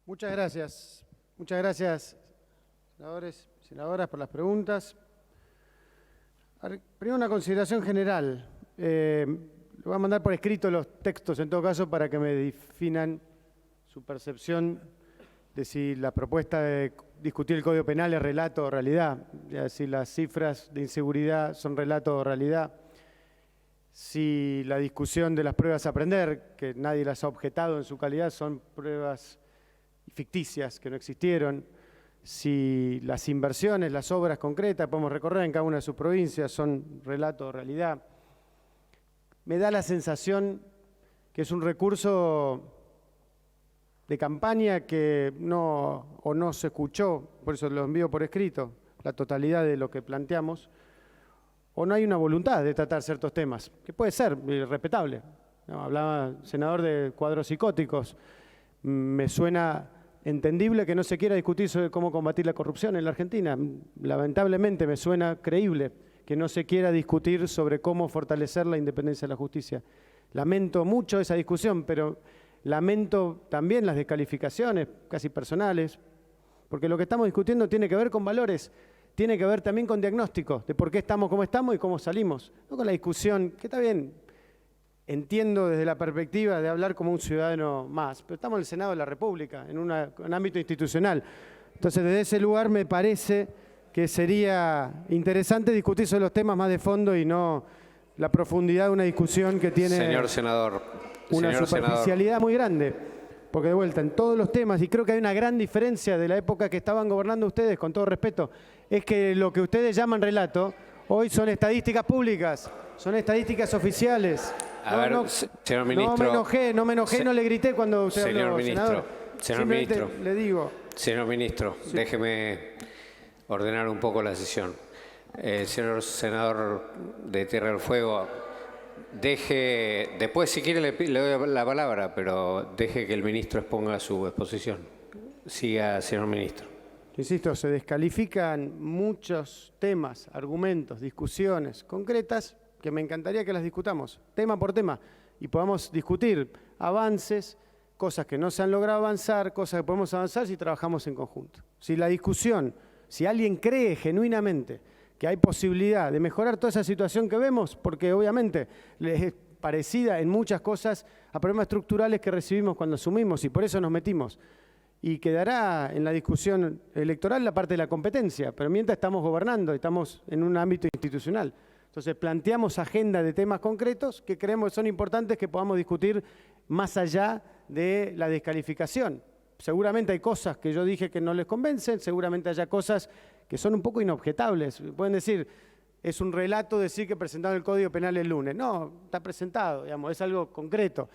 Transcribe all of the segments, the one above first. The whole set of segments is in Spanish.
Muchas gracias. Muchas gracias, senadores y senadoras, por las preguntas. Primero una consideración general. Le voy a mandar por escrito los textos, en todo caso, para que me definan su percepción de si la propuesta de discutir el Código Penal es relato o realidad, si las cifras de inseguridad son relato o realidad, si la discusión de las pruebas a aprender, que nadie las ha objetado en su calidad, son pruebas ficticias que no existieron, si las inversiones, las obras concretas, podemos recorrer en cada una de sus provincias, son relato o realidad. Me da la sensación que es un recurso de campaña que no se escuchó, por eso lo envío por escrito, la totalidad de lo que planteamos, o no hay una voluntad de tratar ciertos temas, que puede ser respetable. Hablaba el senador de cuadros psicóticos, me suena entendible que no se quiera discutir sobre cómo combatir la corrupción en la Argentina. Lamentablemente me suena creíble que no se quiera discutir sobre cómo fortalecer la independencia de la justicia. Lamento mucho esa discusión, pero lamento también las descalificaciones casi personales, porque lo que estamos discutiendo tiene que ver con valores, tiene que ver también con diagnóstico de por qué estamos como estamos y cómo salimos. No con la discusión, que está bien, entiendo desde la perspectiva de hablar como un ciudadano más, pero estamos en el Senado de la República, en un ámbito institucional. Entonces, desde ese lugar me parece que sería interesante discutir sobre los temas más de fondo y no la profundidad de una discusión que tiene señor senador, una superficialidad muy grande. Porque de vuelta, en todos los temas, y creo que hay una gran diferencia de la época que estaban gobernando ustedes, con todo respeto, es que lo que ustedes llaman relato, hoy son estadísticas públicas, son estadísticas oficiales. A ver, señor ministro. No me enojé, no le grité cuando usted habló, senador. Señor ministro. Le digo. Señor ministro, sí. Déjeme ordenar un poco la sesión. Señor senador de Tierra del Fuego, después si quiere le doy la palabra, pero deje que el ministro exponga su exposición. Siga, señor ministro. Insisto, se descalifican muchos temas, argumentos, discusiones concretas que me encantaría que las discutamos, tema por tema, y podamos discutir avances, cosas que no se han logrado avanzar, cosas que podemos avanzar si trabajamos en conjunto. Si la discusión, si alguien cree genuinamente que hay posibilidad de mejorar toda esa situación que vemos, porque obviamente es parecida en muchas cosas a problemas estructurales que recibimos cuando asumimos y por eso nos metimos. Y quedará en la discusión electoral la parte de la competencia, pero mientras estamos gobernando, estamos en un ámbito institucional. Entonces planteamos agenda de temas concretos que creemos que son importantes que podamos discutir más allá de la descalificación. Seguramente hay cosas que yo dije que no les convencen, seguramente haya cosas que son un poco inobjetables. Pueden decir, es un relato decir que presentaron el Código Penal el lunes. No, está presentado, digamos, es algo concreto.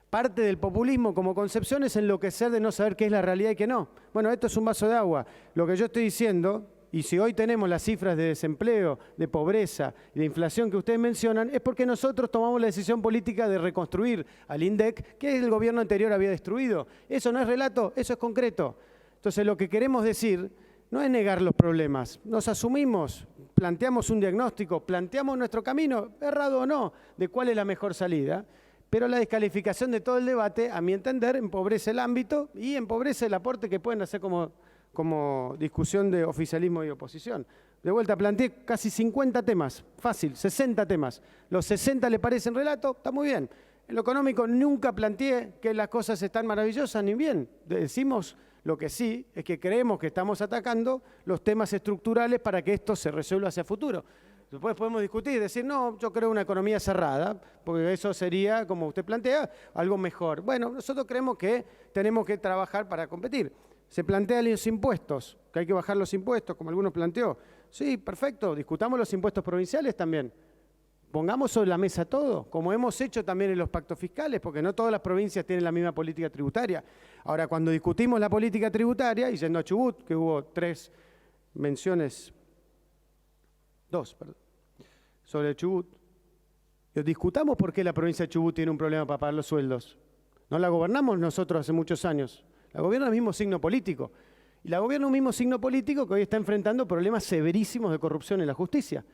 Parte del populismo como concepción es enloquecer de no saber qué es la realidad y qué no. Bueno, esto es un vaso de agua. Lo que yo estoy diciendo, y si hoy tenemos las cifras de desempleo, de pobreza y de inflación que ustedes mencionan, es porque nosotros tomamos la decisión política de reconstruir al INDEC, que el gobierno anterior había destruido. Eso no es relato, eso es concreto. Entonces lo que queremos decir no es negar los problemas, nos asumimos, planteamos un diagnóstico, planteamos nuestro camino, errado o no, de cuál es la mejor salida, pero la descalificación de todo el debate, a mi entender, empobrece el ámbito y empobrece el aporte que pueden hacer como discusión de oficialismo y oposición. De vuelta, planteé casi 50 temas, fácil, 60 temas. Los 60 le parecen relato, está muy bien. En lo económico nunca planteé que las cosas están maravillosas ni bien. Decimos lo que sí es que creemos que estamos atacando los temas estructurales para que esto se resuelva hacia futuro. Después podemos discutir, decir, no, yo creo una economía cerrada, porque eso sería, como usted plantea, algo mejor. Bueno, nosotros creemos que tenemos que trabajar para competir. Se plantean los impuestos, que hay que bajar los impuestos, como algunos planteó. Sí, perfecto, discutamos los impuestos provinciales también. Pongamos sobre la mesa todo, como hemos hecho también en los pactos fiscales, porque no todas las provincias tienen la misma política tributaria. Ahora, cuando discutimos la política tributaria, y yendo a Chubut, que hubo 3 menciones, 2, perdón, sobre Chubut, discutamos por qué la provincia de Chubut tiene un problema para pagar los sueldos. No la gobernamos nosotros hace muchos años. La gobierna el mismo signo político. Y la gobierna un mismo signo político que hoy está enfrentando problemas severísimos de corrupción en la justicia.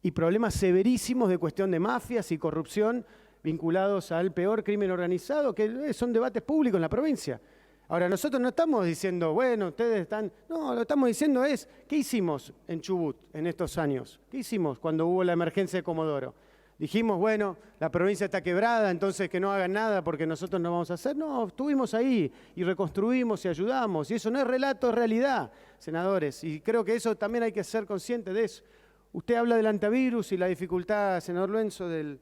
Y problemas severísimos de cuestión de mafias y corrupción vinculados al peor crimen organizado, que son debates públicos en la provincia. Ahora, nosotros no estamos diciendo, bueno, ustedes están... No, lo que estamos diciendo es, ¿qué hicimos en Chubut en estos años? ¿Qué hicimos cuando hubo la emergencia de Comodoro? Dijimos, bueno, la provincia está quebrada, entonces que no hagan nada porque nosotros no vamos a hacer. No, estuvimos ahí y reconstruimos y ayudamos. Y eso no es relato, es realidad, senadores. Y creo que eso también hay que ser consciente de eso. Usted habla del antivirus y la dificultad, senador Luenzo, del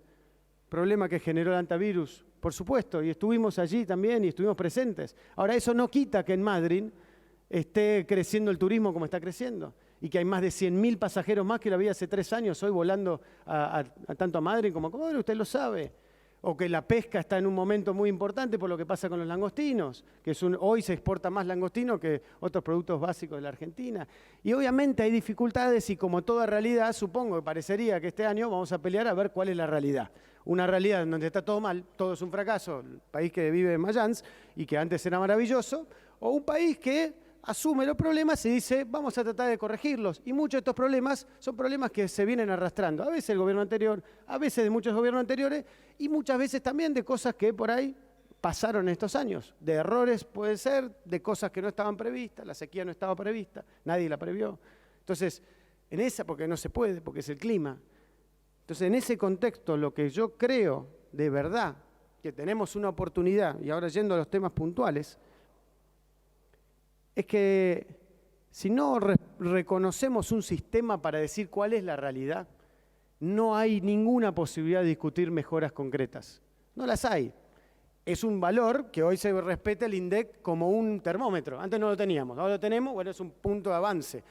problema que generó el antivirus. Por supuesto, y estuvimos allí también y estuvimos presentes. Ahora, eso no quita que en Madrid esté creciendo el turismo como está creciendo y que hay más de 100.000 pasajeros más que lo había hace 3 años hoy volando tanto a Madrid como a Comodoro, usted lo sabe. O que la pesca está en un momento muy importante por lo que pasa con los langostinos, que hoy se exporta más langostino que otros productos básicos de la Argentina. Y obviamente hay dificultades y como toda realidad, supongo que parecería que este año vamos a pelear a ver cuál es la realidad. Una realidad en donde está todo mal, todo es un fracaso, el país que vive en Mayans y que antes era maravilloso, o un país que asume los problemas y dice, vamos a tratar de corregirlos. Y muchos de estos problemas son problemas que se vienen arrastrando. A veces el gobierno anterior, a veces de muchos gobiernos anteriores, y muchas veces también de cosas que por ahí pasaron en estos años. De errores puede ser, de cosas que no estaban previstas, la sequía no estaba prevista, nadie la previó. Entonces, en esa, porque no se puede, porque es el clima. Entonces, en ese contexto, lo que yo creo de verdad, que tenemos una oportunidad, y ahora yendo a los temas puntuales, es que si no reconocemos un sistema para decir cuál es la realidad, no hay ninguna posibilidad de discutir mejoras concretas. No las hay. Es un valor que hoy se respeta el INDEC como un termómetro. Antes no lo teníamos, ahora lo tenemos, bueno, es un punto de avance.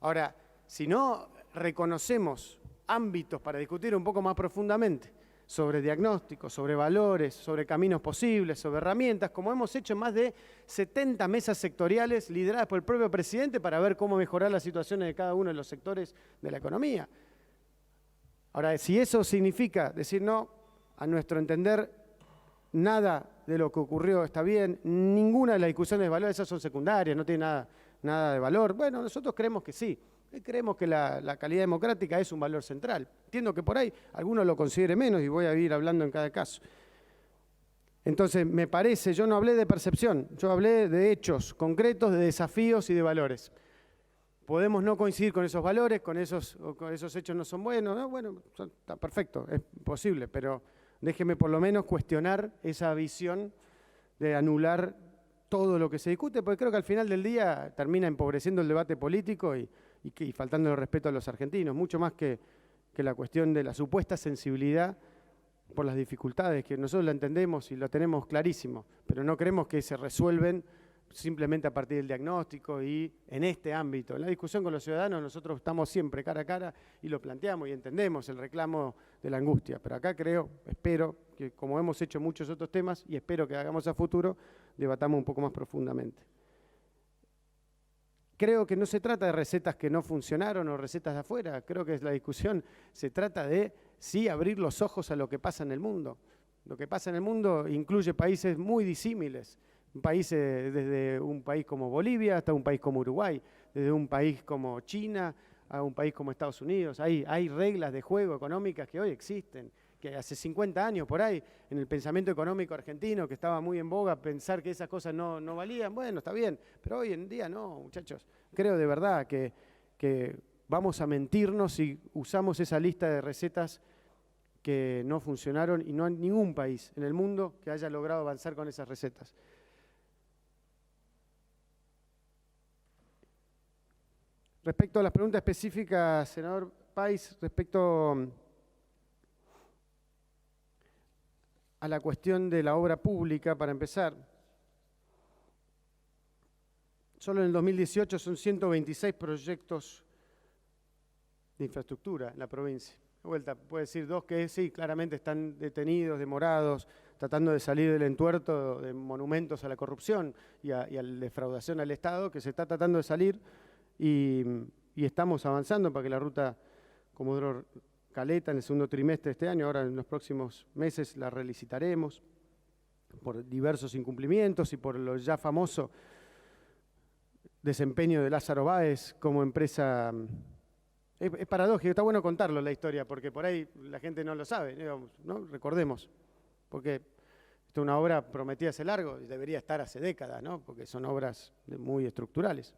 Ahora, si no reconocemos ámbitos para discutir un poco más profundamente sobre diagnósticos, sobre valores, sobre caminos posibles, sobre herramientas, como hemos hecho en más de 70 mesas sectoriales lideradas por el propio presidente para ver cómo mejorar las situaciones de cada uno de los sectores de la economía. Ahora, si eso significa decir no, a nuestro entender, nada de lo que ocurrió está bien, ninguna de las discusiones de valores, esas son secundarias, no tiene nada de valor. Bueno, nosotros creemos que sí. Creemos que la calidad democrática es un valor central. Entiendo que por ahí algunos lo considere menos y voy a ir hablando en cada caso. Entonces, me parece, yo no hablé de percepción, yo hablé de hechos concretos, de desafíos y de valores. Podemos no coincidir con esos valores, con esos hechos no son buenos, ¿no? Bueno, está perfecto, es posible, pero déjeme por lo menos cuestionar esa visión de anular todo lo que se discute, porque creo que al final del día termina empobreciendo el debate político y faltando el respeto a los argentinos, mucho más que la cuestión de la supuesta sensibilidad por las dificultades, que nosotros la entendemos y la tenemos clarísimo, pero no creemos que se resuelven simplemente a partir del diagnóstico y en este ámbito. En la discusión con los ciudadanos nosotros estamos siempre cara a cara y lo planteamos y entendemos el reclamo de la angustia, pero acá espero que como hemos hecho muchos otros temas y espero que hagamos a futuro, debatamos un poco más profundamente. Creo que no se trata de recetas que no funcionaron o recetas de afuera. Creo que la discusión se trata de, sí, abrir los ojos a lo que pasa en el mundo. Lo que pasa en el mundo incluye países muy disímiles. Desde un país como Bolivia hasta un país como Uruguay. Desde un país como China a un país como Estados Unidos. Hay reglas de juego económicas que hoy existen. Que hace 50 años por ahí, en el pensamiento económico argentino, que estaba muy en boga pensar que esas cosas no valían, bueno, está bien, pero hoy en día no, muchachos. Creo de verdad que vamos a mentirnos si usamos esa lista de recetas que no funcionaron y no hay ningún país en el mundo que haya logrado avanzar con esas recetas. Respecto a las preguntas específicas, senador Páez, respecto a la cuestión de la obra pública, para empezar, solo en el 2018 son 126 proyectos de infraestructura en la provincia. De vuelta, puede decir 2 que sí, claramente están detenidos, demorados, tratando de salir del entuerto de monumentos a la corrupción y a la defraudación al Estado, que se está tratando de salir y estamos avanzando para que la ruta Comodoro Caleta en el segundo trimestre de este año, ahora en los próximos meses la relicitaremos por diversos incumplimientos y por lo ya famoso desempeño de Lázaro Báez como empresa. Es paradójico, está bueno contarlo la historia, porque por ahí la gente no lo sabe, digamos, ¿no? Recordemos, porque Esta es una obra prometida hace largo, y debería estar hace décadas, ¿no? Porque son obras muy estructurales.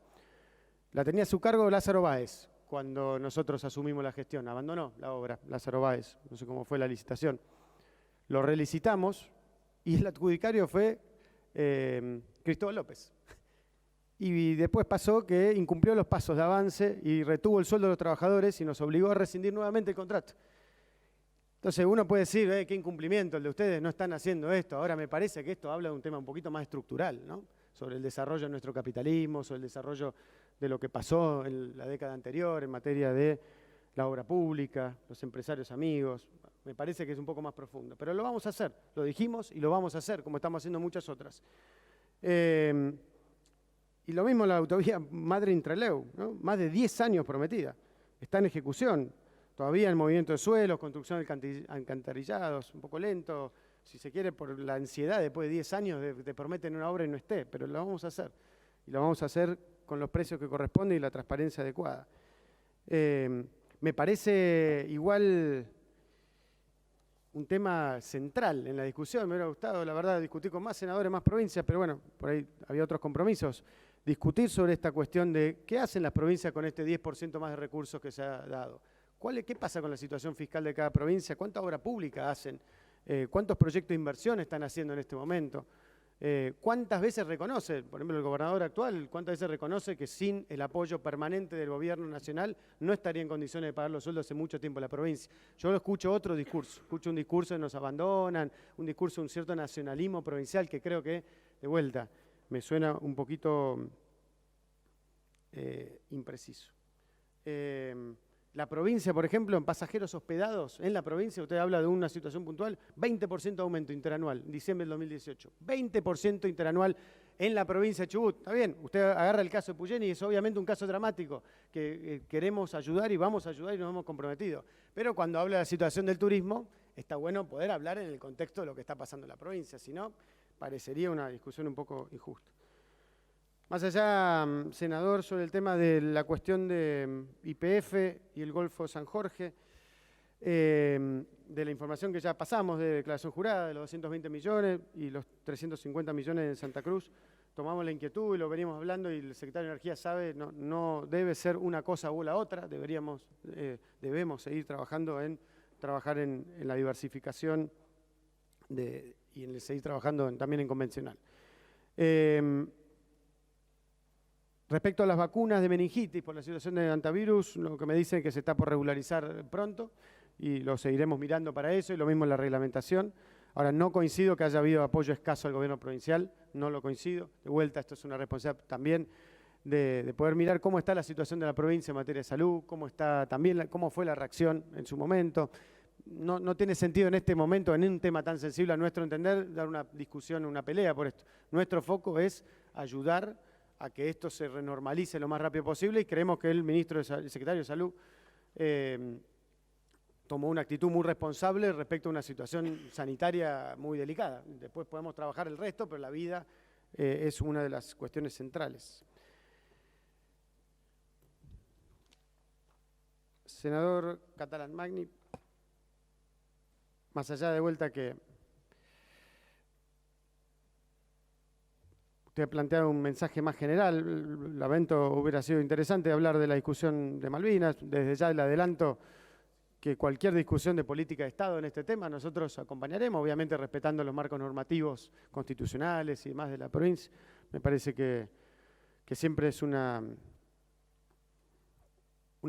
La tenía a su cargo Lázaro Báez cuando nosotros asumimos la gestión. Abandonó la obra Lázaro Báez, no sé cómo fue la licitación. Lo relicitamos y el adjudicario fue Cristóbal López. Y después pasó que incumplió los pasos de avance y retuvo el sueldo de los trabajadores y nos obligó a rescindir nuevamente el contrato. Entonces uno puede decir, qué incumplimiento el de ustedes, no están haciendo esto. Ahora me parece que esto habla de un tema un poquito más estructural, ¿no? Sobre el desarrollo de nuestro capitalismo, sobre el desarrollo de lo que pasó en la década anterior en materia de la obra pública, los empresarios amigos. Me parece que es un poco más profundo, pero lo vamos a hacer, lo dijimos y lo vamos a hacer, como estamos haciendo muchas otras. Y lo mismo la autovía Madrid-Trelew, ¿no? Más de 10 años prometida, está en ejecución, todavía en movimiento de suelos, construcción de alcantarillados, un poco lento, si se quiere, por la ansiedad después de 10 años de prometen una obra y no esté, pero lo vamos a hacer. Y lo vamos a hacer con los precios que corresponden y la transparencia adecuada. Me parece igual un tema central en la discusión. Me hubiera gustado, la verdad, discutir con más senadores, más provincias, pero bueno, por ahí había otros compromisos. Discutir sobre esta cuestión de qué hacen las provincias con este 10% más de recursos que se ha dado. ¿Qué pasa con la situación fiscal de cada provincia? ¿Cuánta obra pública hacen? ¿Cuántos proyectos de inversión están haciendo en este momento? ¿Cuántas veces reconoce, por ejemplo, el gobernador actual, cuántas veces reconoce que sin el apoyo permanente del gobierno nacional no estaría en condiciones de pagar los sueldos hace mucho tiempo en la provincia? Yo escucho otro discurso, escucho un discurso de nos abandonan, un discurso de un cierto nacionalismo provincial que creo que, de vuelta, me suena un poquito impreciso. La provincia, por ejemplo, en pasajeros hospedados, en la provincia, usted habla de una situación puntual, 20% de aumento interanual, en diciembre del 2018. 20% interanual en la provincia de Chubut. Está bien, usted agarra el caso de Puyén y es obviamente un caso dramático que queremos ayudar y vamos a ayudar y nos hemos comprometido. Pero cuando habla de la situación del turismo, está bueno poder hablar en el contexto de lo que está pasando en la provincia, si no, parecería una discusión un poco injusta. Más allá, senador, sobre el tema de la cuestión de YPF y el Golfo San Jorge, de la información que ya pasamos de declaración jurada, de los 220 millones y los 350 millones en Santa Cruz, tomamos la inquietud y lo venimos hablando y el secretario de Energía sabe, no debe ser una cosa o la otra, debemos seguir trabajando en la diversificación y en seguir trabajando también en convencional. Respecto a las vacunas de meningitis por la situación de antivirus, lo que me dicen es que se está por regularizar pronto y lo seguiremos mirando para eso y lo mismo en la reglamentación. Ahora, no coincido que haya habido apoyo escaso al gobierno provincial, no lo coincido. De vuelta, esto es una responsabilidad también de poder mirar cómo está la situación de la provincia en materia de salud, cómo fue la reacción en su momento. No tiene sentido en este momento, en un tema tan sensible a nuestro entender, dar una discusión, una pelea por esto. Nuestro foco es ayudar a que esto se renormalice lo más rápido posible y creemos que el secretario de Salud tomó una actitud muy responsable respecto a una situación sanitaria muy delicada. Después podemos trabajar el resto, pero la vida es una de las cuestiones centrales. Senador Catalán Magni, más allá de vuelta que usted plantea un mensaje más general, lamento, hubiera sido interesante hablar de la discusión de Malvinas, desde ya le adelanto que cualquier discusión de política de Estado en este tema nosotros acompañaremos, obviamente respetando los marcos normativos constitucionales y demás de la provincia. Me parece que siempre es una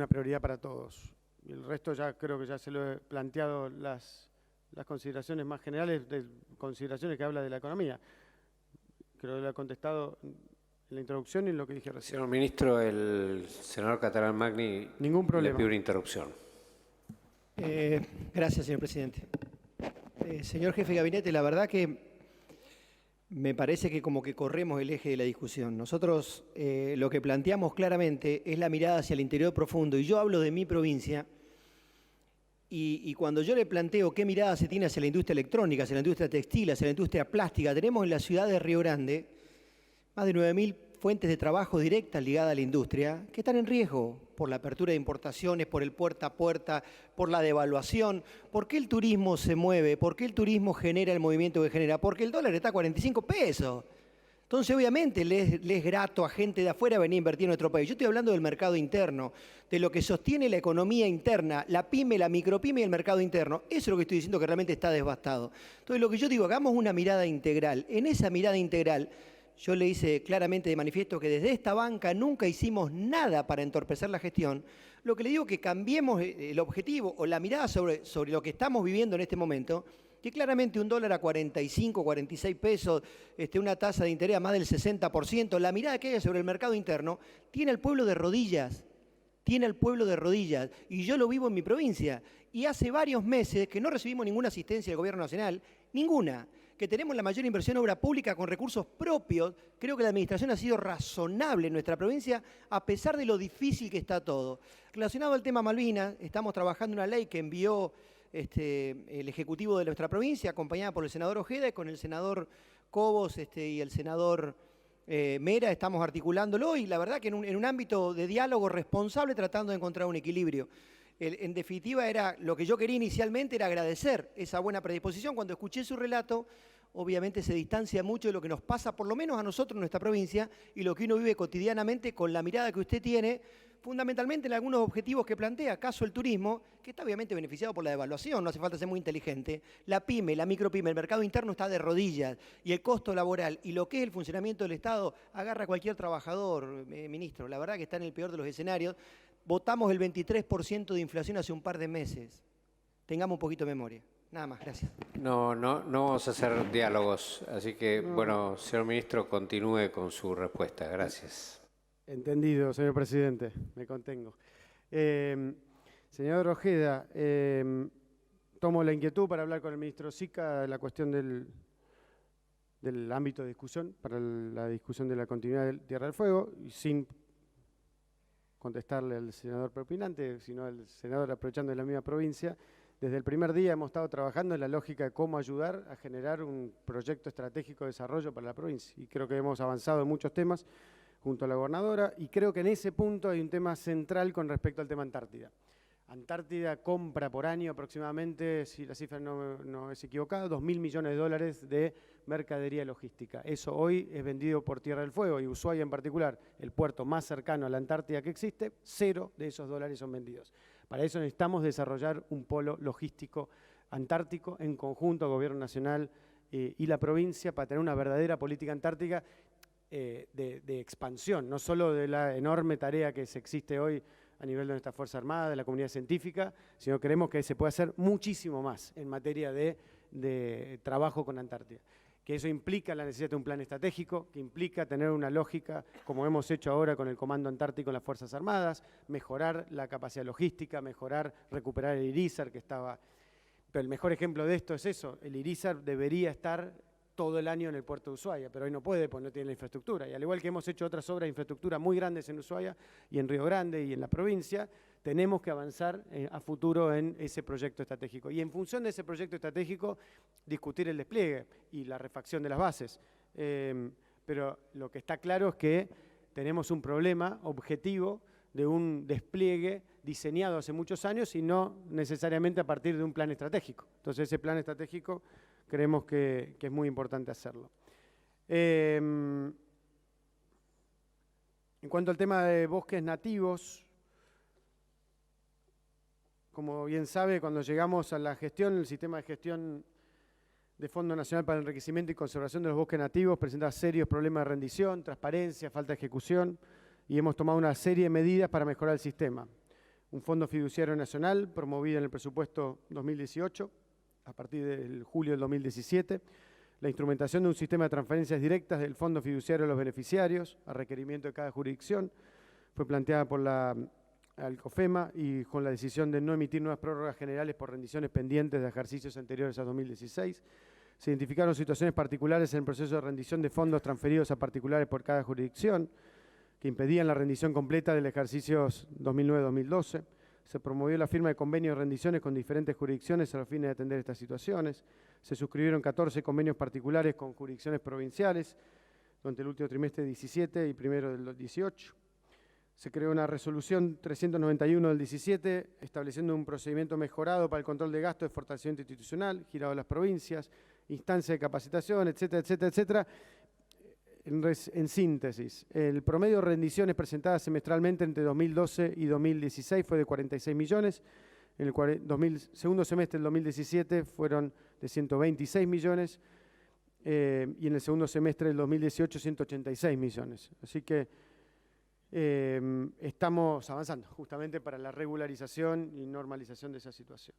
prioridad para todos. Y el resto ya creo que ya se lo he planteado las consideraciones más generales, consideraciones que habla de la economía. Creo que lo he contestado en la introducción y en lo que dije recién. Señor ministro, el senador Catalán Magni Ningún problema. le pide una interrupción. Gracias, señor presidente. Señor jefe de gabinete, la verdad que me parece que como que corremos el eje de la discusión. Nosotros lo que planteamos claramente es la mirada hacia el interior profundo. Y yo hablo de mi provincia y cuando yo le planteo qué mirada se tiene hacia la industria electrónica, hacia la industria textil, hacia la industria plástica, tenemos en la ciudad de Río Grande más de 9.000 fuentes de trabajo directas ligadas a la industria que están en riesgo por la apertura de importaciones, por el puerta a puerta, por la devaluación. ¿Por qué el turismo se mueve? ¿Por qué el turismo genera el movimiento que genera? Porque el dólar está a 45 pesos. Entonces, obviamente, le es grato a gente de afuera venir a invertir en nuestro país. Yo estoy hablando del mercado interno, de lo que sostiene la economía interna, la pyme, la micropyme y el mercado interno. Eso es lo que estoy diciendo, que realmente está devastado. Entonces, lo que yo digo, hagamos una mirada integral. En esa mirada integral, yo le hice claramente de manifiesto que desde esta banca nunca hicimos nada para entorpecer la gestión. Lo que le digo es que cambiemos el objetivo o la mirada sobre lo que estamos viviendo en este momento, que claramente un dólar a 45, 46 pesos, una tasa de interés a más del 60%, la mirada que hay sobre el mercado interno, tiene al pueblo de rodillas. Tiene al pueblo de rodillas. Y yo lo vivo en mi provincia. Y hace varios meses que no recibimos ninguna asistencia del Gobierno Nacional, ninguna. Que tenemos la mayor inversión en obra pública con recursos propios. Creo que la administración ha sido razonable en nuestra provincia, a pesar de lo difícil que está todo. Relacionado al tema Malvinas, estamos trabajando una ley que envió el Ejecutivo de nuestra provincia, acompañada por el senador Ojeda y con el senador Cobos y el senador Mera, estamos articulándolo y la verdad que en un ámbito de diálogo responsable tratando de encontrar un equilibrio. En definitiva, lo que yo quería inicialmente era agradecer esa buena predisposición. Cuando escuché su relato, obviamente se distancia mucho de lo que nos pasa, por lo menos a nosotros en nuestra provincia, y lo que uno vive cotidianamente con la mirada que usted tiene, fundamentalmente en algunos objetivos que plantea, caso el turismo, que está obviamente beneficiado por la devaluación, no hace falta ser muy inteligente. La pyme, la micropyme, el mercado interno está de rodillas y el costo laboral y lo que es el funcionamiento del Estado agarra a cualquier trabajador, ministro. La verdad que está en el peor de los escenarios. Votamos el 23% de inflación hace un par de meses. Tengamos un poquito de memoria. Nada más, gracias. No vamos a hacer diálogos, así que, bueno, señor ministro, continúe con su respuesta. Gracias. Entendido, señor presidente, me contengo. Señor Ojeda, tomo la inquietud para hablar con el ministro Sica de la cuestión del ámbito de discusión, para la discusión de la continuidad de Tierra del Fuego, y sin contestarle al senador propinante, sino al senador aprovechando de la misma provincia. Desde el primer día hemos estado trabajando en la lógica de cómo ayudar a generar un proyecto estratégico de desarrollo para la provincia. Y creo que hemos avanzado en muchos temas junto a la gobernadora, y creo que en ese punto hay un tema central con respecto al tema Antártida. Antártida compra por año aproximadamente, si la cifra no es equivocada, 2.000 millones de dólares de mercadería logística. Eso hoy es vendido por Tierra del Fuego y Ushuaia en particular, el puerto más cercano a la Antártida que existe, 0 de esos dólares son vendidos. Para eso necesitamos desarrollar un polo logístico antártico en conjunto Gobierno Nacional y la provincia para tener una verdadera política antártica de expansión, no solo de la enorme tarea que existe hoy a nivel de nuestra Fuerza Armada, de la comunidad científica, sino creemos que se puede hacer muchísimo más en materia de trabajo con Antártida. Que eso implica la necesidad de un plan estratégico, que implica tener una lógica, como hemos hecho ahora con el Comando Antártico en las Fuerzas Armadas, mejorar la capacidad logística, recuperar el IRISAR que estaba... Pero el mejor ejemplo de esto es eso, el IRISAR debería estar todo el año en el puerto de Ushuaia, pero hoy no puede porque no tiene la infraestructura. Y al igual que hemos hecho otras obras de infraestructura muy grandes en Ushuaia y en Río Grande y en la provincia, tenemos que avanzar a futuro en ese proyecto estratégico. Y en función de ese proyecto estratégico, discutir el despliegue y la refacción de las bases. Pero lo que está claro es que tenemos un problema objetivo de un despliegue diseñado hace muchos años y no necesariamente a partir de un plan estratégico. Entonces ese plan estratégico creemos que es muy importante hacerlo. En cuanto al tema de bosques nativos, como bien sabe, cuando llegamos a la gestión, el sistema de gestión de Fondo Nacional para el Enriquecimiento y Conservación de los Bosques Nativos presenta serios problemas de rendición, transparencia, falta de ejecución, y hemos tomado una serie de medidas para mejorar el sistema. Un Fondo Fiduciario Nacional promovido en el presupuesto 2018, a partir del julio del 2017, la instrumentación de un sistema de transferencias directas del Fondo Fiduciario a los beneficiarios, a requerimiento de cada jurisdicción, fue planteada por la Alcofema y con la decisión de no emitir nuevas prórrogas generales por rendiciones pendientes de ejercicios anteriores a 2016. Se identificaron situaciones particulares en el proceso de rendición de fondos transferidos a particulares por cada jurisdicción, que impedían la rendición completa del ejercicio 2009-2012. Se promovió la firma de convenios de rendiciones con diferentes jurisdicciones a los fines de atender estas situaciones. Se suscribieron 14 convenios particulares con jurisdicciones provinciales. durante el último trimestre del 17 y primero del 18. Se creó una resolución 391 del 17, estableciendo un procedimiento mejorado para el control de gasto de fortalecimiento institucional, girado a las provincias, instancia de capacitación, etcétera, etcétera, etcétera. En síntesis, el promedio de rendiciones presentadas semestralmente entre 2012 y 2016 fue de 46 millones. En el segundo semestre del 2017 fueron de 126 millones y en el segundo semestre del 2018 186 millones. Así que estamos avanzando justamente para la regularización y normalización de esa situación.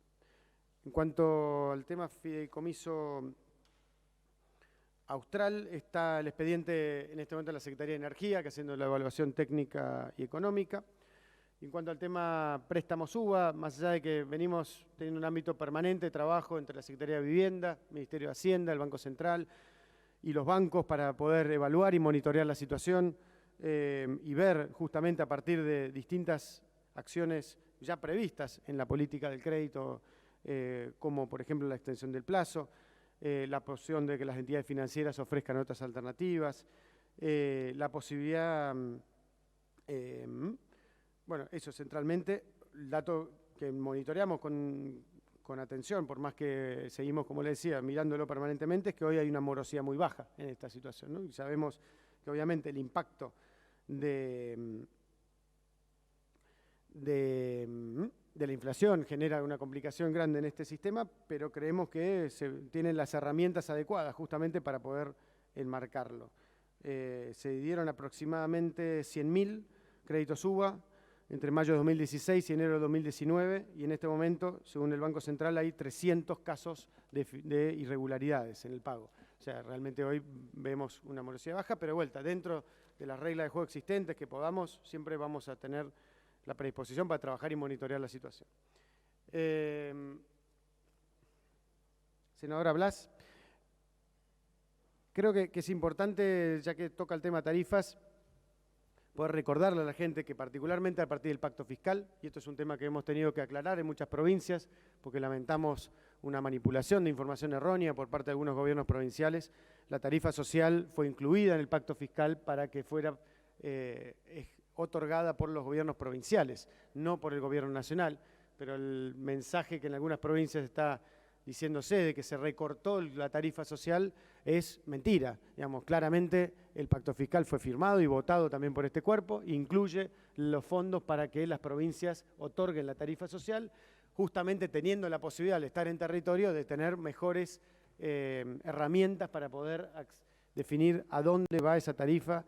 En cuanto al tema fideicomiso austral, está el expediente en este momento de la Secretaría de Energía, que haciendo la evaluación técnica y económica. En cuanto al tema préstamos UBA, más allá de que venimos teniendo un ámbito permanente de trabajo entre la Secretaría de Vivienda, Ministerio de Hacienda, el Banco Central y los bancos para poder evaluar y monitorear la situación y ver justamente a partir de distintas acciones ya previstas en la política del crédito, como por ejemplo la extensión del plazo, la posibilidad de que las entidades financieras ofrezcan otras alternativas, la posibilidad, bueno, eso centralmente, el dato que monitoreamos con atención, por más que seguimos, como le decía, mirándolo permanentemente, es que hoy hay una morosidad muy baja en esta situación, ¿no? Y sabemos que obviamente el impacto de la inflación genera una complicación grande en este sistema, pero creemos que se tienen las herramientas adecuadas justamente para poder enmarcarlo. Se dieron aproximadamente 100.000 créditos UBA entre mayo de 2016 y enero de 2019, y en este momento, según el Banco Central, hay 300 casos de irregularidades en el pago. O sea, realmente hoy vemos una morosidad baja, pero vuelta, dentro de las reglas de juego existentes que podamos, siempre vamos a tener la predisposición para trabajar y monitorear la situación. Senadora Blas, creo que es importante, ya que toca el tema tarifas, poder recordarle a la gente que particularmente a partir del pacto fiscal, y esto es un tema que hemos tenido que aclarar en muchas provincias, porque lamentamos una manipulación de información errónea por parte de algunos gobiernos provinciales, la tarifa social fue incluida en el pacto fiscal para que fuera otorgada por los gobiernos provinciales, no por el gobierno nacional, pero el mensaje que en algunas provincias está diciéndose de que se recortó la tarifa social es mentira. Digamos, claramente el pacto fiscal fue firmado y votado también por este cuerpo, incluye los fondos para que las provincias otorguen la tarifa social, justamente teniendo la posibilidad al estar en territorio de tener mejores herramientas para poder definir a dónde va esa tarifa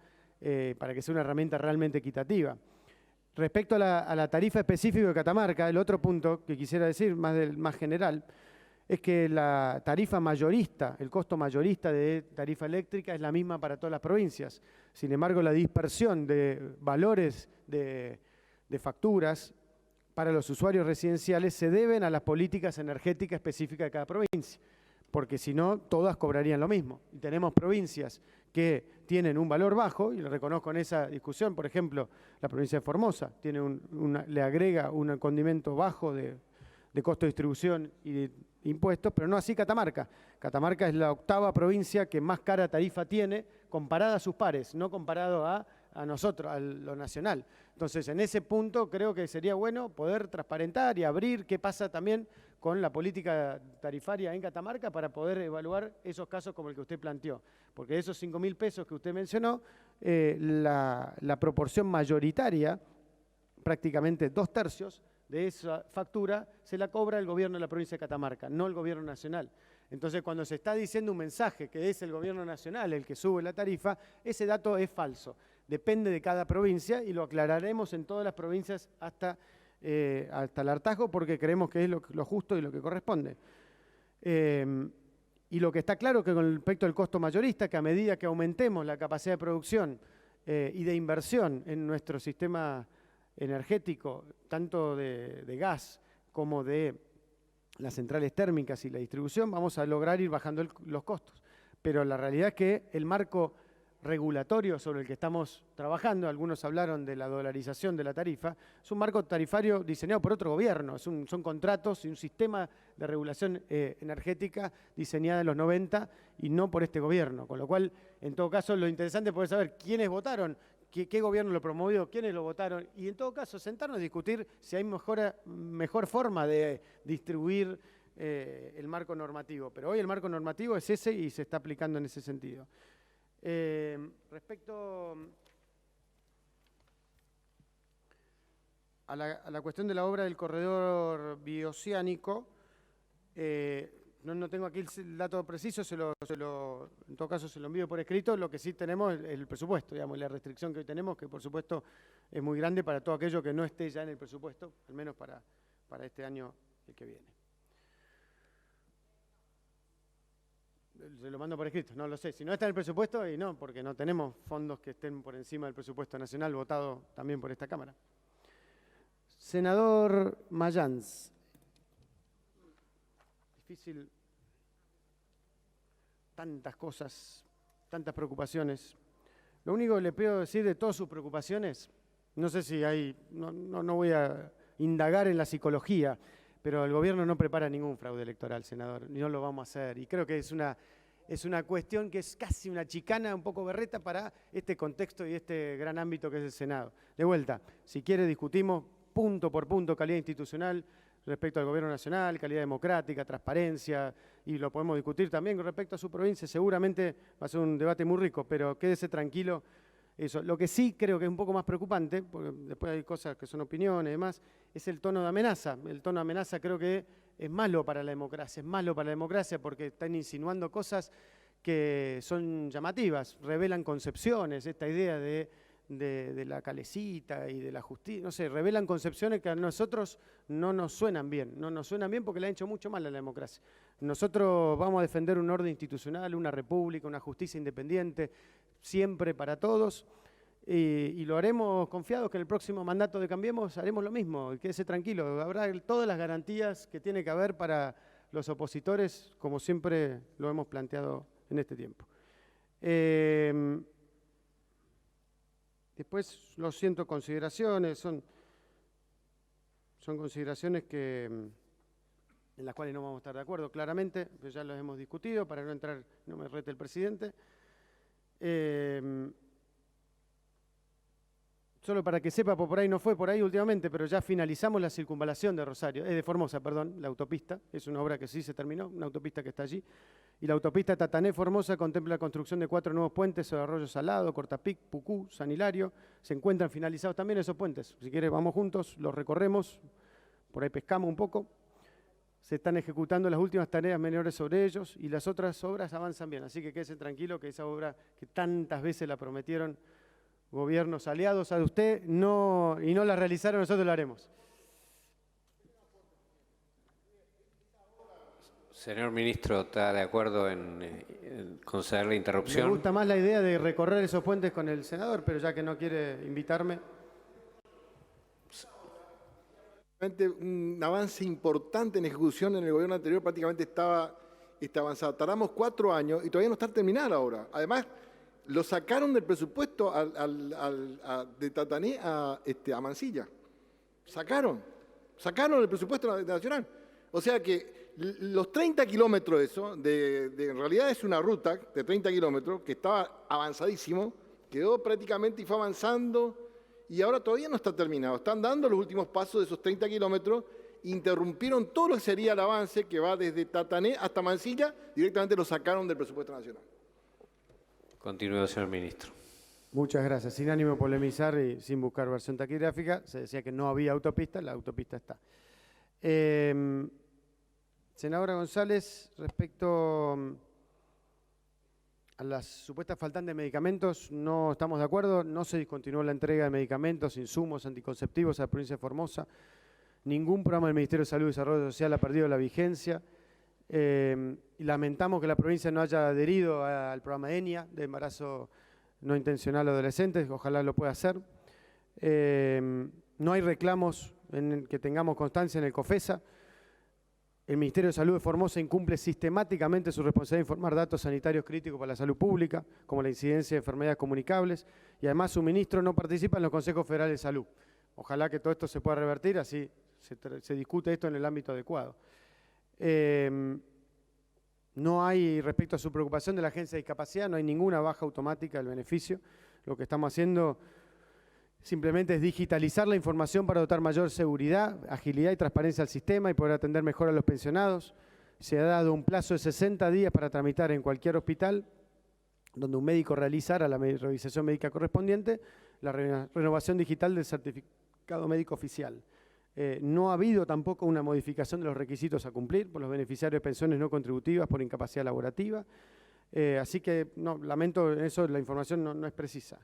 para que sea una herramienta realmente equitativa. Respecto a la tarifa específica de Catamarca, el otro punto que quisiera decir, más general, es que la tarifa mayorista, el costo mayorista de tarifa eléctrica es la misma para todas las provincias. Sin embargo, la dispersión de valores de facturas para los usuarios residenciales se deben a las políticas energéticas específicas de cada provincia, porque si no, todas cobrarían lo mismo. Y tenemos provincias que tienen un valor bajo, y lo reconozco en esa discusión, por ejemplo, la provincia de Formosa tiene le agrega un condimento bajo de costo de distribución y de impuestos, pero no así Catamarca. Catamarca es la octava provincia que más cara tarifa tiene comparada a sus pares, no comparado a nosotros, a lo nacional. Entonces, en ese punto creo que sería bueno poder transparentar y abrir qué pasa también con la política tarifaria en Catamarca para poder evaluar esos casos como el que usted planteó. Porque de esos 5.000 pesos que usted mencionó, la proporción mayoritaria, prácticamente 2/3, de esa factura se la cobra el gobierno de la provincia de Catamarca, no el gobierno nacional. Entonces, cuando se está diciendo un mensaje que es el gobierno nacional el que sube la tarifa, ese dato es falso. Depende de cada provincia y lo aclararemos en todas las provincias hasta el hartazgo porque creemos que es lo justo y lo que corresponde. Y lo que está claro que con respecto al costo mayorista, que a medida que aumentemos la capacidad de producción y de inversión en nuestro sistema energético, tanto de gas como de las centrales térmicas y la distribución, vamos a lograr ir bajando los costos. Pero la realidad es que el marco regulatorio sobre el que estamos trabajando, algunos hablaron de la dolarización de la tarifa, es un marco tarifario diseñado por otro gobierno, son contratos y un sistema de regulación energética diseñada en los 90 y no por este gobierno, con lo cual, en todo caso, lo interesante es poder saber quiénes votaron, qué gobierno lo promovió, quiénes lo votaron, y en todo caso, sentarnos a discutir si hay mejor forma de distribuir el marco normativo. Pero hoy el marco normativo es ese y se está aplicando en ese sentido. Respecto a la cuestión de la obra del corredor bioceánico, no tengo aquí el dato preciso, en todo caso se lo envío por escrito. Lo que sí tenemos es el presupuesto, digamos, la restricción que hoy tenemos, que por supuesto es muy grande para todo aquello que no esté ya en el presupuesto, al menos para este año el que viene. Se lo mando por escrito, no lo sé. Si no está en el presupuesto, y no, porque no tenemos fondos que estén por encima del presupuesto nacional votado también por esta Cámara. Senador Mayans. Difícil. Tantas cosas, tantas preocupaciones. Lo único que le puedo decir de todas sus preocupaciones, no sé si hay, no voy a indagar en la psicología, pero el gobierno no prepara ningún fraude electoral, senador, ni no lo vamos a hacer. Y creo que es una cuestión que es casi una chicana, un poco berreta para este contexto y este gran ámbito que es el Senado. De vuelta, si quiere discutimos punto por punto calidad institucional respecto al gobierno nacional, calidad democrática, transparencia, y lo podemos discutir también con respecto a su provincia. Seguramente va a ser un debate muy rico, pero quédese tranquilo. Eso. Lo que sí creo que es un poco más preocupante, porque después hay cosas que son opiniones y demás, es el tono de amenaza. El tono de amenaza creo que es malo para la democracia, porque están insinuando cosas que son llamativas, revelan concepciones, esta idea de la calecita y de la justicia, no sé, revelan concepciones que a nosotros no nos suenan bien, porque le han hecho mucho mal a la democracia. Nosotros vamos a defender un orden institucional, una república, una justicia independiente, siempre para todos, y lo haremos confiados que en el próximo mandato de Cambiemos haremos lo mismo, y quédese tranquilo, habrá todas las garantías que tiene que haber para los opositores, como siempre lo hemos planteado en este tiempo. Después, lo siento, consideraciones, son consideraciones en las cuales no vamos a estar de acuerdo, claramente, pero ya las hemos discutido, para no entrar, no me rete el presidente. Solo para que sepa, por ahí no fue por ahí últimamente, pero ya finalizamos la circunvalación de Rosario, de Formosa, perdón, la autopista, es una obra que sí se terminó, una autopista que está allí, y la autopista Tatané-Formosa contempla la construcción de 4 nuevos puentes sobre Arroyo Salado, Cortapic, Pucú, San Hilario, se encuentran finalizados también esos puentes, si quiere vamos juntos, los recorremos, por ahí pescamos un poco, se están ejecutando las últimas tareas menores sobre ellos y las otras obras avanzan bien, así que quédese tranquilo que esa obra que tantas veces la prometieron gobiernos aliados a usted y no la realizaron, nosotros la haremos. Señor ministro, ¿está de acuerdo en conceder la interrupción? Me gusta más la idea de recorrer esos puentes con el senador, pero ya que no quiere invitarme. Un avance importante en ejecución en el gobierno anterior, prácticamente está avanzado. Tardamos 4 años y todavía no está terminada la obra. Además, lo sacaron del presupuesto de Tatané a Mansilla. Sacaron el presupuesto nacional. O sea que los 30 kilómetros de eso, en realidad es una ruta de 30 kilómetros que estaba avanzadísimo, quedó prácticamente y fue avanzando y ahora todavía no está terminado. Están dando los últimos pasos de esos 30 kilómetros, interrumpieron todo lo que sería el avance que va desde Tatané hasta Mansilla, directamente lo sacaron del presupuesto nacional. Continúe, señor ministro. Muchas gracias. Sin ánimo de polemizar y sin buscar versión taquigráfica, se decía que no había autopista, la autopista está. Senadora González, respecto a las supuestas faltantes de medicamentos, no estamos de acuerdo, no se discontinuó la entrega de medicamentos, insumos anticonceptivos a la provincia de Formosa, ningún programa del Ministerio de Salud y Desarrollo Social ha perdido la vigencia. Lamentamos que la provincia no haya adherido al programa ENIA de embarazo no intencional adolescentes, ojalá lo pueda hacer. No hay reclamos en que tengamos constancia en el COFESA. El Ministerio de Salud de Formosa incumple sistemáticamente su responsabilidad de informar datos sanitarios críticos para la salud pública, como la incidencia de enfermedades comunicables, y además su ministro no participa en los consejos federales de salud. Ojalá que todo esto se pueda revertir, así se discute esto en el ámbito adecuado. No hay, respecto a su preocupación de la agencia de discapacidad, no hay ninguna baja automática del beneficio. Lo que estamos haciendo simplemente es digitalizar la información para dotar mayor seguridad, agilidad y transparencia al sistema y poder atender mejor a los pensionados. Se ha dado un plazo de 60 días para tramitar en cualquier hospital donde un médico realizara la revisación médica correspondiente, la renovación digital del certificado médico oficial. No ha habido tampoco una modificación de los requisitos a cumplir por los beneficiarios de pensiones no contributivas por incapacidad laborativa. Así que, no, lamento, eso la información no es precisa.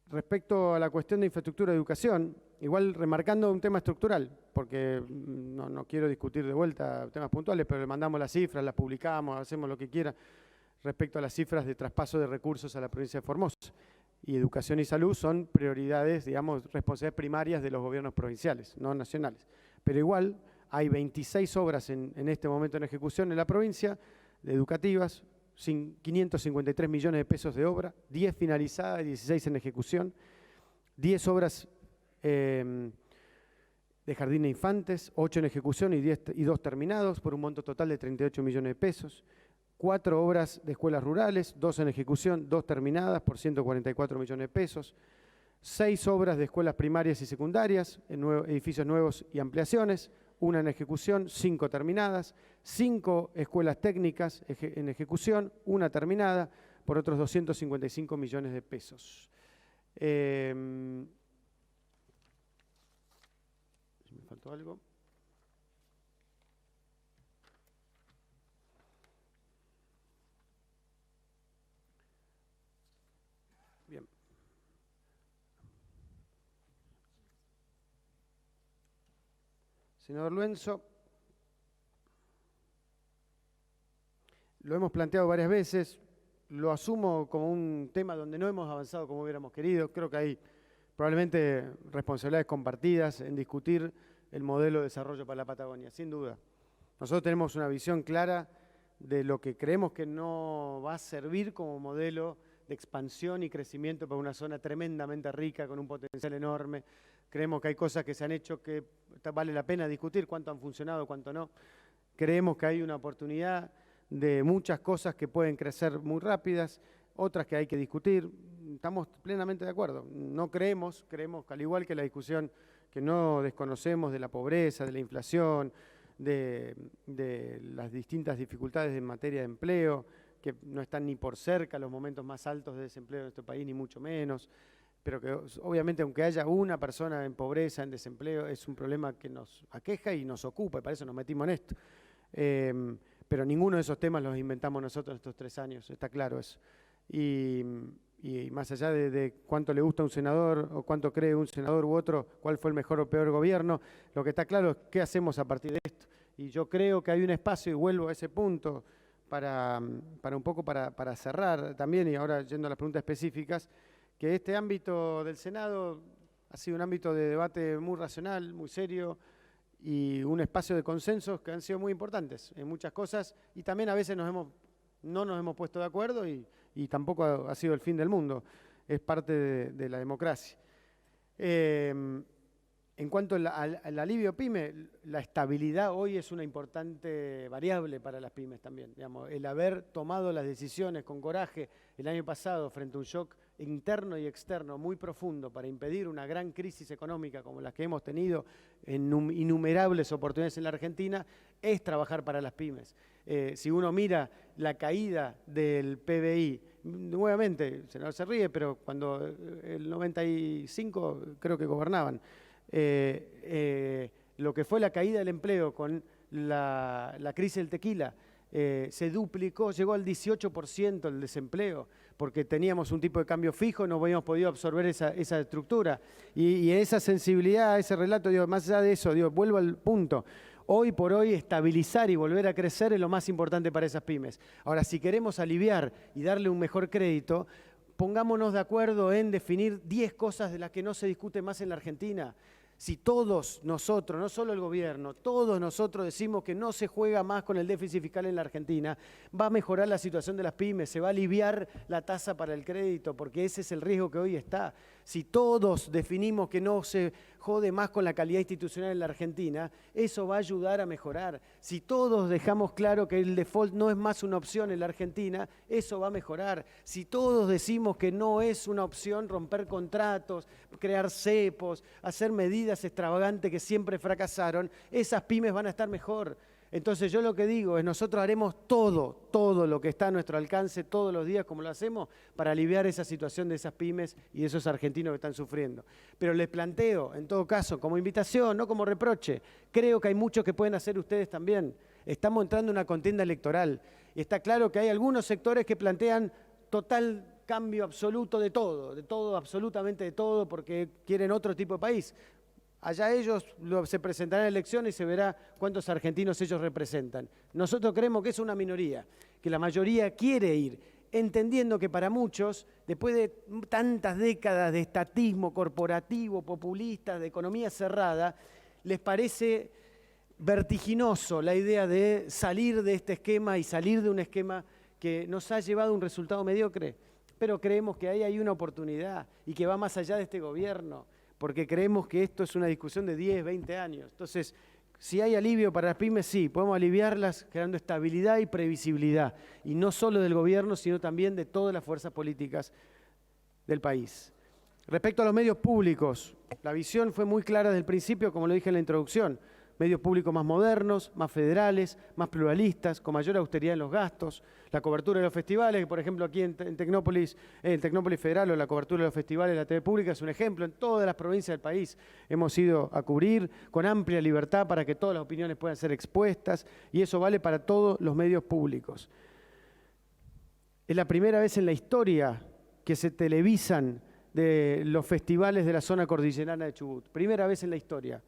Respecto a la cuestión de infraestructura de educación, igual remarcando un tema estructural, porque no quiero discutir de vuelta temas puntuales, pero le mandamos las cifras, las publicamos, hacemos lo que quiera respecto a las cifras de traspaso de recursos a la provincia de Formosa. Y educación y salud son prioridades, digamos, responsabilidades primarias de los gobiernos provinciales, no nacionales. Pero igual hay 26 obras en este momento en ejecución en la provincia, de educativas, 553 millones de pesos de obra, 10 finalizadas, 16 en ejecución, 10 obras de jardín de infantes, 8 en ejecución y 2 terminados, por un monto total de 38 millones de pesos, 4 obras de escuelas rurales, 2 en ejecución, 2 terminadas, por 144 millones de pesos, 6 obras de escuelas primarias y secundarias, en edificios nuevos y ampliaciones, 1 en ejecución, 5 terminadas, 5 escuelas técnicas en ejecución, 1 terminada, por otros 255 millones de pesos. ¿Me faltó algo? Bien. Senador Luenzo, lo hemos planteado varias veces, lo asumo como un tema donde no hemos avanzado como hubiéramos querido. Creo que hay probablemente responsabilidades compartidas en discutir el modelo de desarrollo para la Patagonia, sin duda. Nosotros tenemos una visión clara de lo que creemos que no va a servir como modelo de expansión y crecimiento para una zona tremendamente rica, con un potencial enorme. Creemos que hay cosas que se han hecho que vale la pena discutir, cuánto han funcionado, cuánto no. Creemos que hay una oportunidad de muchas cosas que pueden crecer muy rápidas, otras que hay que discutir. Estamos plenamente de acuerdo. No creemos que al igual que la discusión que no desconocemos de la pobreza, de la inflación, de las distintas dificultades en materia de empleo, que no están ni por cerca los momentos más altos de desempleo en nuestro país, ni mucho menos, pero que obviamente aunque haya una persona en pobreza, en desempleo, es un problema que nos aqueja y nos ocupa, y para eso nos metimos en esto. Pero ninguno de esos temas los inventamos nosotros estos 3 años, está claro eso. Y más allá de cuánto le gusta a un senador o cuánto cree un senador u otro, cuál fue el mejor o peor gobierno, lo que está claro es qué hacemos a partir de esto. Y yo creo que hay un espacio, y vuelvo a ese punto, para un poco para cerrar también, y ahora yendo a las preguntas específicas, que este ámbito del Senado ha sido un ámbito de debate muy racional, muy serio, y un espacio de consensos que han sido muy importantes en muchas cosas, y también a veces no nos hemos puesto de acuerdo y tampoco ha sido el fin del mundo, es parte de la democracia. En cuanto al alivio PYME, la estabilidad hoy es una importante variable para las pymes también. Digamos, el haber tomado las decisiones con coraje el año pasado frente a un shock interno y externo muy profundo para impedir una gran crisis económica como la que hemos tenido en innumerables oportunidades en la Argentina, es trabajar para las pymes. Si uno mira la caída del PBI, nuevamente, el senador se ríe, pero cuando el 95 creo que gobernaban, lo que fue la caída del empleo con la crisis del tequila, se duplicó, llegó al 18% el desempleo, porque teníamos un tipo de cambio fijo, no habíamos podido absorber esa estructura. Y esa sensibilidad, ese relato, digo, más allá de eso, digo, vuelvo al punto. Hoy por hoy, estabilizar y volver a crecer es lo más importante para esas pymes. Ahora, si queremos aliviar y darle un mejor crédito, pongámonos de acuerdo en definir 10 cosas de las que no se discute más en la Argentina. Si todos nosotros, no solo el gobierno, todos nosotros decimos que no se juega más con el déficit fiscal en la Argentina, va a mejorar la situación de las pymes, se va a aliviar la tasa para el crédito, porque ese es el riesgo que hoy está. Si todos definimos que no se jode más con la calidad institucional en la Argentina, eso va a ayudar a mejorar. Si todos dejamos claro que el default no es más una opción en la Argentina, eso va a mejorar. Si todos decimos que no es una opción romper contratos, crear cepos, hacer medidas extravagantes que siempre fracasaron, esas pymes van a estar mejor. Entonces yo lo que digo es nosotros haremos todo lo que está a nuestro alcance todos los días como lo hacemos para aliviar esa situación de esas pymes y de esos argentinos que están sufriendo. Pero les planteo, en todo caso, como invitación, no como reproche, creo que hay mucho que pueden hacer ustedes también. Estamos entrando en una contienda electoral y está claro que hay algunos sectores que plantean total cambio absoluto de todo, absolutamente de todo, porque quieren otro tipo de país. Allá ellos se presentarán en elecciones y se verá cuántos argentinos ellos representan. Nosotros creemos que es una minoría, que la mayoría quiere ir, entendiendo que para muchos, después de tantas décadas de estatismo corporativo, populista, de economía cerrada, les parece vertiginoso la idea de salir de este esquema y salir de un esquema que nos ha llevado a un resultado mediocre. Pero creemos que ahí hay una oportunidad y que va más allá de este gobierno, porque creemos que esto es una discusión de 10, 20 años. Entonces, si hay alivio para las pymes, sí, podemos aliviarlas creando estabilidad y previsibilidad, y no solo del gobierno, sino también de todas las fuerzas políticas del país. Respecto a los medios públicos, la visión fue muy clara desde el principio, como lo dije en la introducción. Medios públicos más modernos, más federales, más pluralistas, con mayor austeridad en los gastos, la cobertura de los festivales, que por ejemplo aquí en Tecnópolis Federal, o la cobertura de los festivales de la TV pública es un ejemplo. En todas las provincias del país hemos ido a cubrir con amplia libertad para que todas las opiniones puedan ser expuestas, y eso vale para todos los medios públicos. Es la primera vez en la historia que se televisan de los festivales de la zona cordillerana de Chubut. Primera vez en la historia.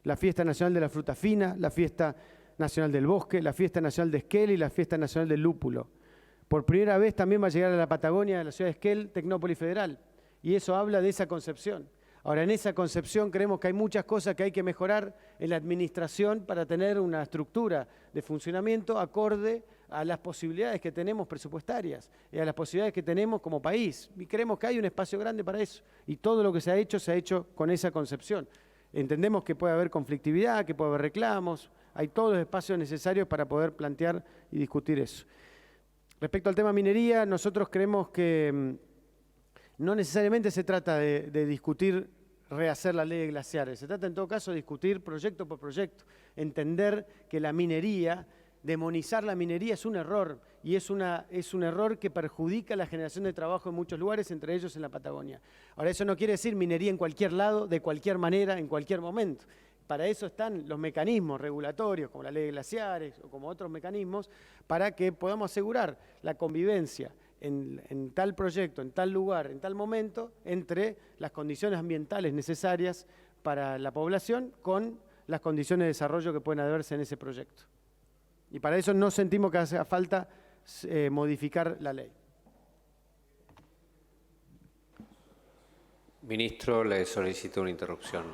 La Fiesta Nacional de la Fruta Fina, la Fiesta Nacional del Bosque, la Fiesta Nacional de Esquel y la Fiesta Nacional del Lúpulo. Por primera vez también va a llegar a la Patagonia, a la ciudad de Esquel, Tecnópolis Federal. Y eso habla de esa concepción. Ahora, en esa concepción creemos que hay muchas cosas que hay que mejorar en la administración para tener una estructura de funcionamiento acorde a las posibilidades que tenemos presupuestarias y a las posibilidades que tenemos como país. Y creemos que hay un espacio grande para eso. Y todo lo que se ha hecho con esa concepción. Entendemos que puede haber conflictividad, que puede haber reclamos, hay todos los espacios necesarios para poder plantear y discutir eso. Respecto al tema minería, nosotros creemos que no necesariamente se trata de discutir rehacer la ley de glaciares, se trata en todo caso de discutir proyecto por proyecto, entender que la minería, demonizar la minería es un error, y es un error que perjudica la generación de trabajo en muchos lugares, entre ellos en la Patagonia. Ahora, eso no quiere decir minería en cualquier lado, de cualquier manera, en cualquier momento. Para eso están los mecanismos regulatorios, como la ley de glaciares o como otros mecanismos, para que podamos asegurar la convivencia en tal proyecto, en tal lugar, en tal momento, entre las condiciones ambientales necesarias para la población con las condiciones de desarrollo que pueden haberse en ese proyecto. Y para eso no sentimos que hace falta modificar la ley. Ministro, le solicito una interrupción.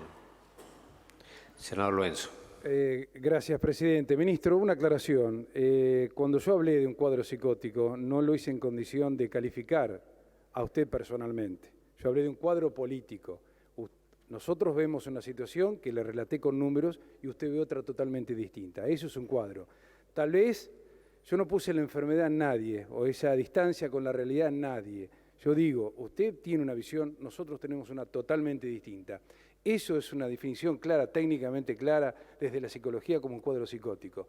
Senador Luenzo. Gracias, presidente. Ministro, una aclaración. Cuando yo hablé de un cuadro psicótico, no lo hice en condición de calificar a usted personalmente. Yo hablé de un cuadro político. Nosotros vemos una situación que le relaté con números y usted ve otra totalmente distinta. Eso es un cuadro. Tal vez yo no puse la enfermedad en nadie o esa distancia con la realidad en nadie. Yo digo, usted tiene una visión, nosotros tenemos una totalmente distinta. Eso es una definición clara, técnicamente clara, desde la psicología como un cuadro psicótico.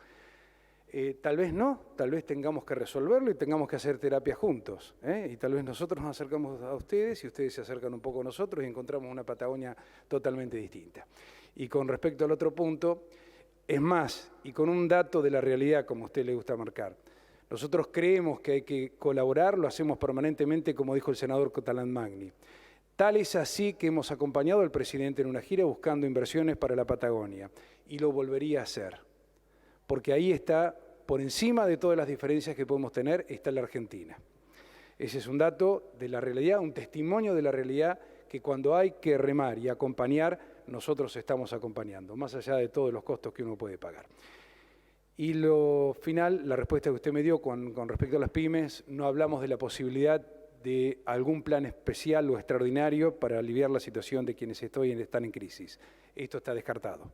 Tal vez no, tal vez tengamos que resolverlo y tengamos que hacer terapia juntos. Y tal vez nosotros nos acercamos a ustedes y ustedes se acercan un poco a nosotros y encontramos una Patagonia totalmente distinta. Y con respecto al otro punto, es más, y con un dato de la realidad, como a usted le gusta marcar, nosotros creemos que hay que colaborar, lo hacemos permanentemente, como dijo el senador Catalán Magni. Tal es así que hemos acompañado al presidente en una gira buscando inversiones para la Patagonia, y lo volvería a hacer, porque ahí está, por encima de todas las diferencias que podemos tener, está la Argentina. Ese es un dato de la realidad, un testimonio de la realidad, que cuando hay que remar y acompañar, nosotros estamos acompañando, más allá de todos los costos que uno puede pagar. Y lo final, la respuesta que usted me dio con respecto a las pymes, no hablamos de la posibilidad de algún plan especial o extraordinario para aliviar la situación de quienes están en crisis. Esto está descartado.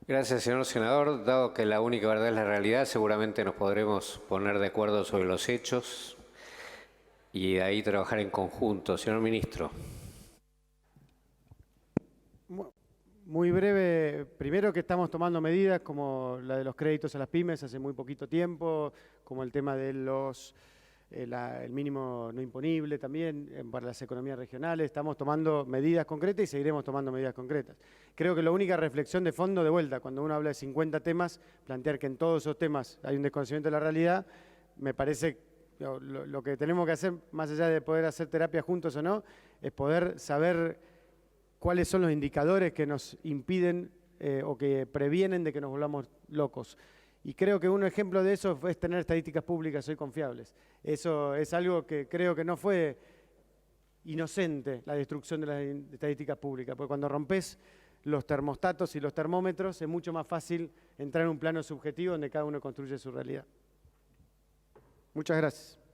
Gracias, señor senador. Dado que la única verdad es la realidad, seguramente nos podremos poner de acuerdo sobre los hechos y de ahí trabajar en conjunto. Señor ministro. Muy breve, primero que estamos tomando medidas como la de los créditos a las pymes hace muy poquito tiempo, como el tema de el mínimo no imponible también para las economías regionales. Estamos tomando medidas concretas y seguiremos tomando medidas concretas. Creo que la única reflexión de fondo, de vuelta, cuando uno habla de 50 temas, plantear que en todos esos temas hay un desconocimiento de la realidad, me parece lo que tenemos que hacer, más allá de poder hacer terapia juntos o no, es poder saber cuáles son los indicadores que nos impiden o que previenen de que nos volvamos locos. Y creo que un ejemplo de eso es tener estadísticas públicas hoy confiables. Eso es algo que creo que no fue inocente, la destrucción de las estadísticas públicas, porque cuando rompes los termostatos y los termómetros es mucho más fácil entrar en un plano subjetivo donde cada uno construye su realidad. Muchas gracias.